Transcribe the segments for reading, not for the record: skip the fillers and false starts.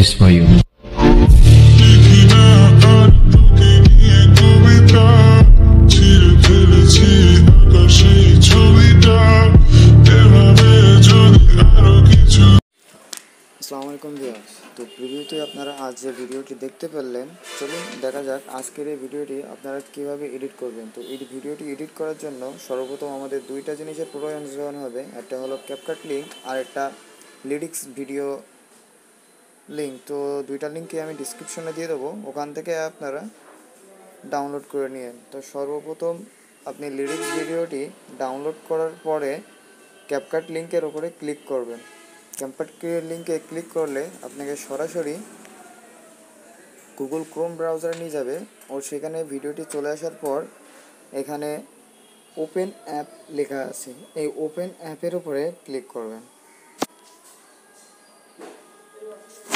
just for you. আসসালামু আলাইকুম viewers. তো প্রিভিউতে আপনারা আজ যে ভিডিওটি দেখতে পেলেন, চলুন দেখা যাক আজকের এই ভিডিওটি আপনারা কীভাবে এডিট করবেন। তো এই ভিডিওটি এডিট করার জন্য সর্বপ্রথম আমাদের দুইটা জিনিসের প্রয়োজন হবে। একটা হলো ক্যাপকাট লিঙ্ক আর একটা লিরিক্স ভিডিও লিঙ্ক। তো দুইটা লিঙ্কই আমি ডিসক্রিপশনে দিয়ে দেবো, ওখান থেকে আপনারা ডাউনলোড করে নিন। তো সর্বপ্রথম আপনি লিরিক্স ভিডিওটি ডাউনলোড করার পরে ক্যাপকাট লিঙ্কের ওপরে ক্লিক করবেন। ক্যাপকাট লিঙ্কে ক্লিক করলে আপনাকে সরাসরি গুগল ক্রোম ব্রাউজারে নিয়ে যাবে, ও সেখানে ভিডিওটি চলে আসার পর এখানে ওপেন অ্যাপ লেখা আছে, এই ওপেন অ্যাপের উপরে ক্লিক করবেন।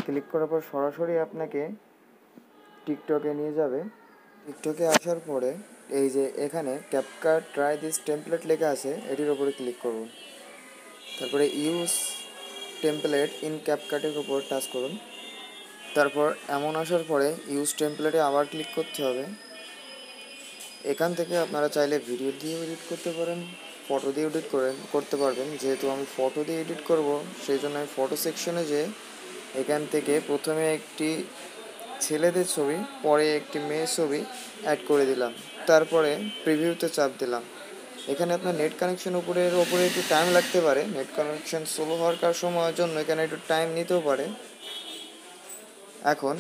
ক্লিক করার পর সরাসরি আপনাকে টিকটকে নিয়ে যাবে। টিকটকে আসার পরে এই যে এখানে ক্যাপকাট ট্রাই দিস টেমপ্লেট লেখা আছে, এটির উপরে ক্লিক করুন। তারপরে ইউজ টেমপ্লেট ইন ক্যাপকাটের উপর টাচ করুন। তারপর এমন আসার পরে ইউজ টেমপ্লেটে আবার ক্লিক করতে হবে। এখান থেকে আপনারা চাইলে ভিডিও দিয়ে এডিট করতে পারেন, ফটো দিয়ে এডিট করতে পারবেন। যেহেতু আমি ফটো দিয়ে এডিট করব, সেই জন্য আমি ফটো সেকশনে যে এখান থেকে প্রথমে একটি ছেলেদের ছবি, পরে একটি মেয়ের ছবি অ্যাড করে দিলাম। তারপরে প্রিভিউতে চাপ দিলাম। এখানে আপনার নেট কানেকশন ওপরে একটু টাইম লাগতে পারে, নেট কানেকশন স্লো হওয়ার সময়ের জন্য এখানে একটু টাইম নিতেও পারে। এখন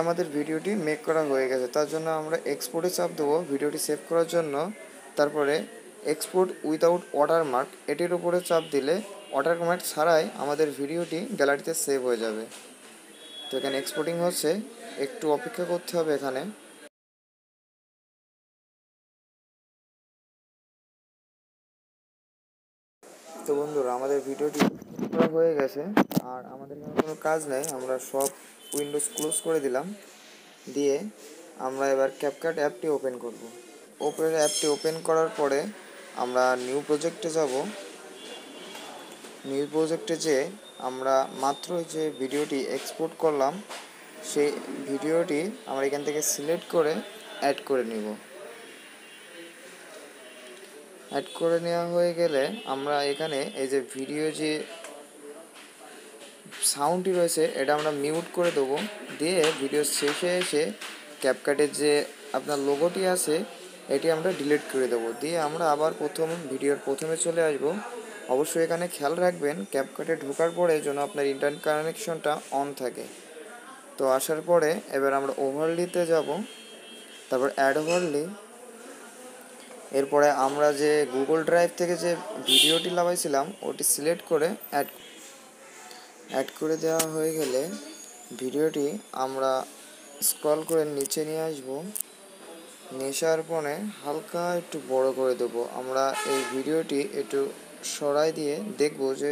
আমাদের ভিডিওটি মেক করা হয়ে গেছে, তার জন্য আমরা এক্সপোর্টে চাপ দেবো ভিডিওটি সেভ করার জন্য। তারপরে এক্সপোর্ট উইদাউট ওয়াটারমার্ক এটির উপরে চাপ দিলে ওয়াটারমার্ক ছাড়াই আমাদের ভিডিওটি গ্যালারিতে সেভ হয়ে যাবে। তো এখানে এক্সপোর্টিং হচ্ছে, একটু অপেক্ষা করতে হবে এখানে। তো বন্ধুরা, আমাদের ভিডিওটি করা হয়ে গেছে, আর আমাদের এখানে কোনো কাজ নেই, আমরা সব উইন্ডোজ ক্লোজ করে দিলাম। দিয়ে আমরা এবার ক্যাপকাট অ্যাপটি ওপেন করব। অ্যাপটি ওপেন করার পরে আমরা নিউ প্রজেক্টে যাব। নিউ প্রজেক্টে যেয়ে আমরা মাত্র যে ভিডিওটি এক্সপোর্ট করলাম, সেই ভিডিওটি আমরা এখান থেকে সিলেক্ট করে অ্যাড করে নিব। অ্যাড করে নেওয়া হয়ে গেলে আমরা এখানে এই যে ভিডিও যে সাউন্ডটি রয়েছে, এটা আমরা মিউট করে দেবো। দিয়ে ভিডিও শেষে এসে ক্যাপকাটের যে আপনার লোগোটি আছে, এটি আমরা ডিলিট করে দেবো। দিয়ে আমরা আবার ভিডিওর প্রথমে চলে আসব। অবশ্যই এখানে খেয়াল রাখবেন ক্যাপকাটে ঢোকার পরে যেন আপনার ইন্টারনেট কানেকশনটা অন থাকে। তো আসার পরে এবার আমরা ওভারলিতে যাব, তারপর অ্যাড ওভারলি। এরপরে আমরা যে গুগল ড্রাইভ থেকে যে ভিডিওটি লাগাইছিলাম, ওটি সিলেক্ট করে অ্যাড করে দেওয়া হয়ে গেলে ভিডিওটি আমরা স্ক্রল করে নিচে নিয়ে আসব। নিয়ে আসার পরে হালকা একটু বড় করে দেবো। আমরা এই ভিডিওটি একটু সরাই দিয়ে দেখব যে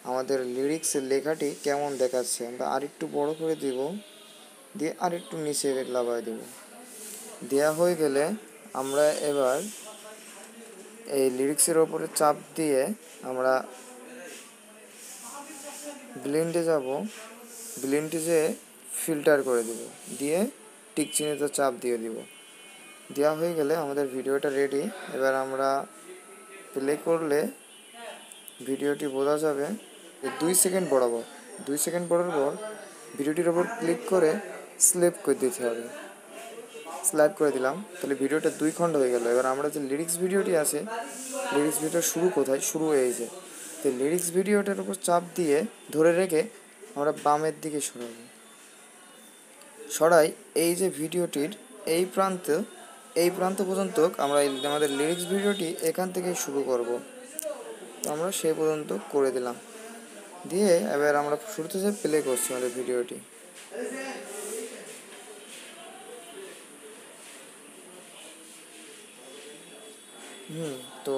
আমাদের লিরিক্সের লেখাটি কেমন দেখাচ্ছে। আমরা আরেকটু বড় করে দিব, দিয়ে আরেকটু নিচে লাগাই দেব। দেওয়া হয়ে গেলে আমরা এবার এই লিরিক্সের ওপরে চাপ দিয়ে আমরা ব্লেন্ডে যাব। ব্লেন্ডে যেয়ে ফিল্টার করে দেব, দিয়ে টিক চিহ্নতে চাপ দিয়ে দিব। দেওয়া হয়ে গেলে আমাদের ভিডিওটা রেডি। এবার আমরা প্লে করলে ভিডিওটি বোঝা যাবে 2 সেকেন্ড বরাবর। 2 সেকেন্ড বরাবর ভিডিওটির ওপর ক্লিক করে স্ল্যাপ করে দিতে হবে। স্ল্যাপ করে দিলাম, তাহলে ভিডিওটা 2 খণ্ড হয়ে গেল। এবার আমরা যে লিরিক্স ভিডিওটি আছে, লিরিক্স ভিডিও শুরু কোথায়, শুরু হয়েছে, তো লিরিক্স ভিডিওটার উপর চাপ দিয়ে ধরে রেখে আমরা বামের দিকে সরাই। এই যে ভিডিওটির এই প্রান্ত পর্যন্ত আমরা আমাদের লিরিক্স ভিডিওটি এখান থেকেই শুরু করব। তো আমরা সেই পর্যন্ত করে দিলাম। দিয়ে এবার আমরা শুরুতে যে প্লে করছি আমাদের ভিডিওটি। তো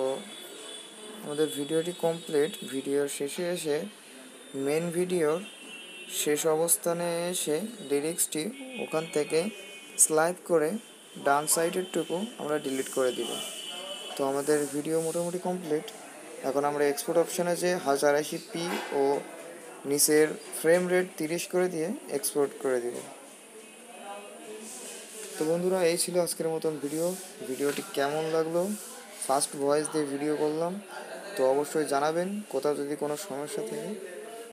আমাদের ভিডিওটি কমপ্লিট। ভিডিওর শেষে এসে মেন ভিডিওর শেষ অবস্থানে এসে লিরিক্সটি ওখান থেকে স্লাইড করে ডান সাইডেরটুকু আমরা ডিলিট করে দিব। তো আমাদের ভিডিও মোটামুটি কমপ্লিট। এখন আমরা এক্সপোর্ট অপশানে যে 1080p ও নিচের ফ্রেম রেট 30 করে দিয়ে এক্সপোর্ট করে দিব। তো বন্ধুরা, এই ছিল আজকের মতন ভিডিওটি কেমন লাগলো, ফার্স্ট ভয়েস দিয়ে ভিডিও করলাম, তো অবশ্যই জানাবেন। কোথাও যদি কোনো সমস্যা থাকে